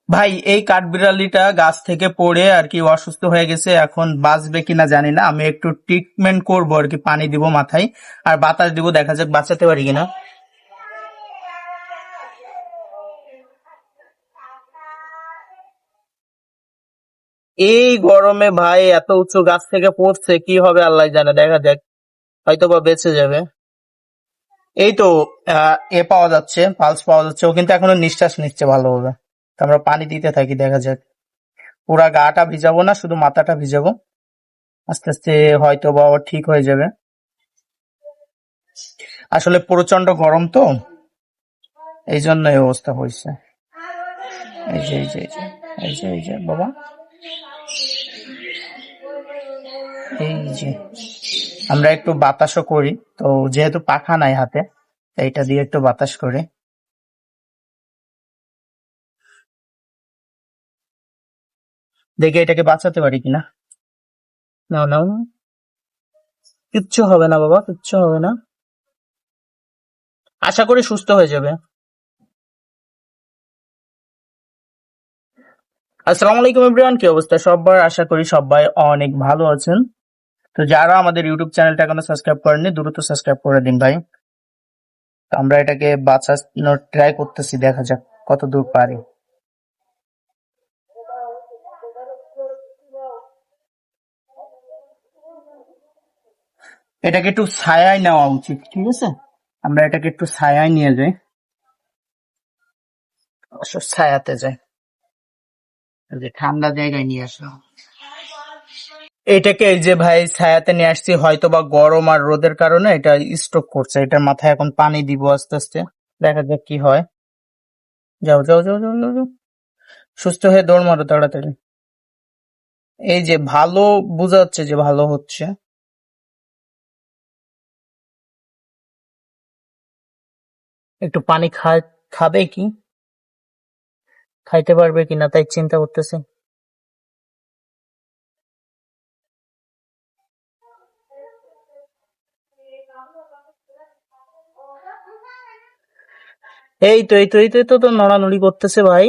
ভাই এই কাঠবিড়ালিটা গাছ থেকে পড়ে আর কি অসুস্থ হয়ে গেছে, এখন বাঁচবে কিনা জানি না। আমি একটু ট্রিটমেন্ট করবো আর কি, পানি দিব মাথায় আর বাতাস দিব, দেখা যাক বাঁচাতে পারি কিনা। এই গরমে ভাই এত উঁচু গাছ থেকে পড়ছে, কি হবে আল্লাহ জানে, দেখা যাক, হয়তো বা বেঁচে যাবে। এই তো এ পাওয়া যাচ্ছে, পালস পাওয়া যাচ্ছে, ও কিন্তু এখনো নিঃশ্বাস নিচ্ছে ভালোভাবে। তো আমরা পানি দিতে থাকি, দেখা যাক। পুরা গাটা ভিজাবো না, শুধু মাথাটা ভিজাবো, আস্তে আস্তে হয়তো বা ও ঠিক হয়ে যাবে। আসলে প্রচন্ড গরম তো, এই জন্য এই অবস্থা হয়েছে। এই যে এই যে এই যে এই যে এই যে বাবা, এই যে আমরা একটু বাতাসও করি। তো যেহেতু পাখা নাই হাতে, তাই এটা দিয়ে একটু বাতাস করে দেখি এটাকে বাঁচাতে পারি কিনা। নাও নাও, কিচ্ছু হবে না বাবা, কিচ্ছু হবে না, আশা করি সুস্থ হয়ে যাবে। আসসালামু আলাইকুম এভরিওয়ান, কি অবস্থা সবার? আশা করি সবাই অনেক ভালো আছেন। তো যারা আমাদের ইউটিউব চ্যানেলটা এখনো সাবস্ক্রাইব করেননি, দ্রুত সাবস্ক্রাইব করে দিন ভাই। তো আমরা এটাকে বাঁচানোর ট্রাই করতেছি, দেখা যাক কত দূর পারি। এটাকে একটু ছায়ায় নেওয়া উচিত, ঠিক আছে? আমরা এটাকে একটু ছায়ায় নিয়ে যাই, অবশ্য ছায়াতে যাই, এই যে ঠান্ডা জায়গায় নিয়ে আসলাম। এটাকে এই যে ভাই ছায়াতে নিয়ে আসছি, হয়তো বা গরম আর রোদের কারণে এটা স্ট্রোক করছে। এটার মাথায় এখন পানি দিব আস্তে আস্তে, দেখা যাক কি হয়। যাও যাও যাও যাও যাও যাও। সুস্থ হয়ে দৌড় মারো তাড়াতাড়ি। এই যে ভালো, বোঝা যাচ্ছে যে ভালো হচ্ছে। একটু পানি খাবে কি, খাইতে পারবে কিনা তাই চিন্তা করতেছে। এই তো নড়ানড়ি করতেছে ভাই।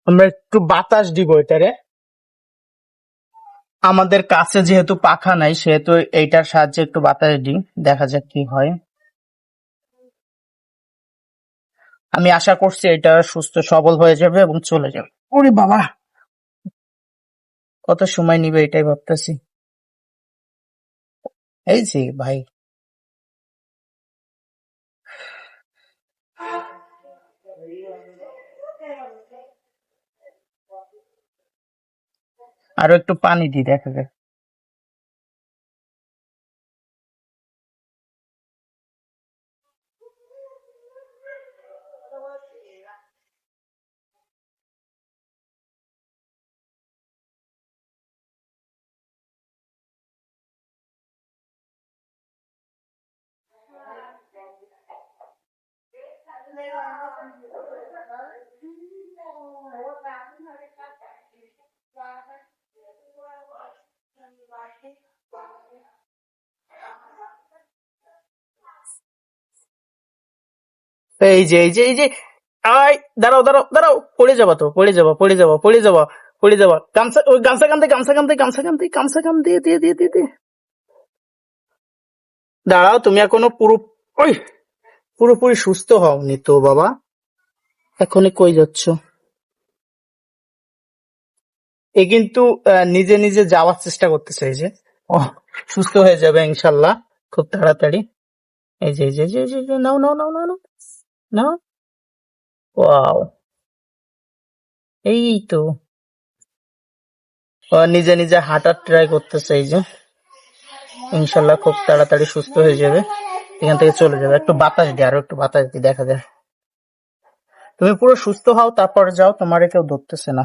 আমরা একটু বাতাস দিব এটারে, আমাদের কাছে যেহেতু পাখা নাই সেহেতু এইটার সাহায্যে একটু বাতাস দিই, দেখা যাক কি হয়। আমি আশা করছি এটা সুস্থ সবল হয়ে যাবে এবং চলে যাবে। ওরে বাবা, কত সময় নিবে এটাই ভাবতেছি। এই যে ভাই, আরো একটু পানি দিই, দেখা যাক। এই যে আয়, দাঁড়াও দাঁড়াও দাঁড়াও, পড়ে যাবা তো, পড়ে যাবা পড়ে যাবা পড়ে যাবা পড়ে যাবা। গামছা, ওই গামছা কান্দে গামছা কান্দে গামছা কান্দে গামছা কান দিয়ে দিয়ে দিয়ে দিয়ে দিয়ে। দাঁড়াও, তুমি এখনো ওই পুরোপুরি সুস্থ হওনি তো বাবা, এখনই কই যাচ্ছ? এ কিন্তু নিজে নিজে যাওয়ার চেষ্টা করতেছে, এই যে ও সুস্থ হয়ে যাবে ইনশাল্লাহ খুব তাড়াতাড়ি। এই যে এই যে এই যে এই যে, এই যে, নাও নাও নাও নাও নাও নাও। ওয়াও, এই তো ও নিজে নিজে হাঁটার ট্রাই করতেছে, এই যে ইনশাল্লাহ খুব তাড়াতাড়ি সুস্থ হয়ে যাবে, এখান থেকে চলে যাবে। একটু বাতাস দিয়ে, আরো একটু বাতাস দিয়ে, দেখা যায়। তুমি পুরো সুস্থ হও তারপর যাও, তোমারে কেউ ধরতেছে না।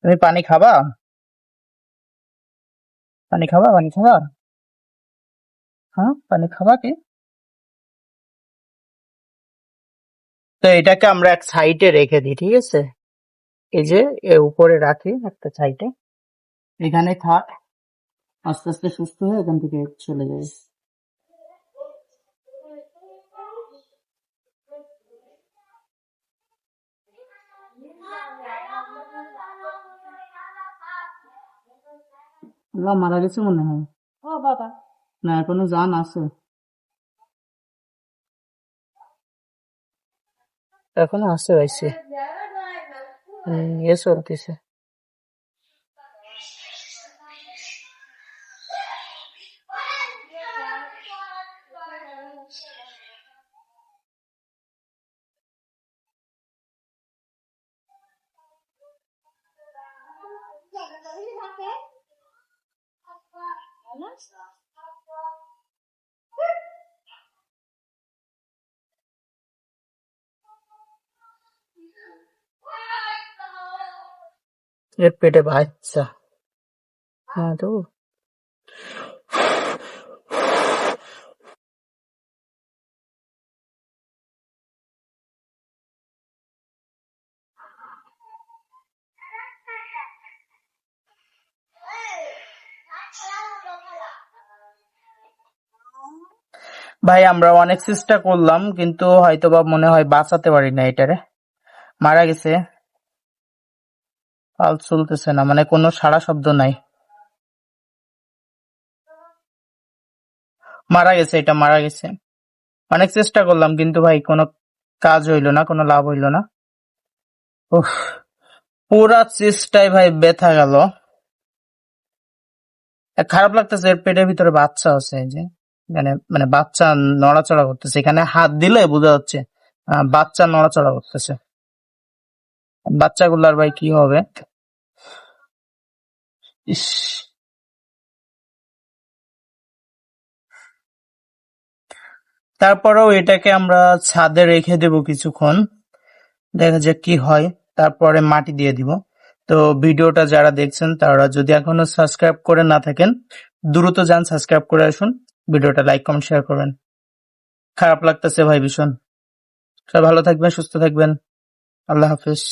তুমি পানি খাবা? পানি খাবা? পানি খাবা? হ্যাঁ, পানি খাবা কি? তো এটাকে আমরা এক সাইডে রেখে দিই, ঠিক আছে? এই যে উপরে রাখি একটা সাইডে, এখানে থাক, আস্তে আস্তে সুস্থ হয়ে এখান থেকে চলে যায়। আল্লাহ মারা গেছে মনে হয়। ও বাবা, না, এখনো জান আছে, এখনো আছে ভাইছে, ইয়ে চলতেছে। এর পেটে বাচ্চা, হ্যাঁ তো ভাই আমরা অনেক চেষ্টা করলাম কিন্তু হয়তোবা মনে হয় বাঁচাতে পারি না, এটারে মারা গেছে, পাল চলতেছে না, মানে কোনো সাড়া শব্দ নাই, মারা গেছে, এটা মারা গেছে। অনেক চেষ্টা করলাম কিন্তু ভাই কোনো কাজ হইলো না, কোনো লাভ হইলো না। উফ, পুরা চেষ্টায় ভাই ব্যথা গেল। খারাপ লাগতেছে, এর পেটের ভিতরে বাচ্চা আছে, এই যে মানে মানে বাচ্চা নড়াচড়া করতেছে, এখানে হাত দিলে বোঝা যাচ্ছে বাচ্চা নড়াচড়া করতেছে। বাচ্চাগুলার ভাই কি হবে, ইস। তারপরেও এটাকে আমরা ছাদে রেখে দেব কিছুক্ষণ, দেখা যাক কি হয়, তারপরে মাটি দিয়ে দিব। তো ভিডিওটা যারা দেখছেন তারা যদি এখনো সাবস্ক্রাইব করে না থাকেন, দ্রুত যান সাবস্ক্রাইব করে আসুন, ভিডিওটা লাইক কমেন্ট শেয়ার করবেন। খারাপ লাগতেছে ভাই ভীষণ। সবাই ভালো থাকবেন, সুস্থ থাকবেন, আল্লাহ হাফিজ।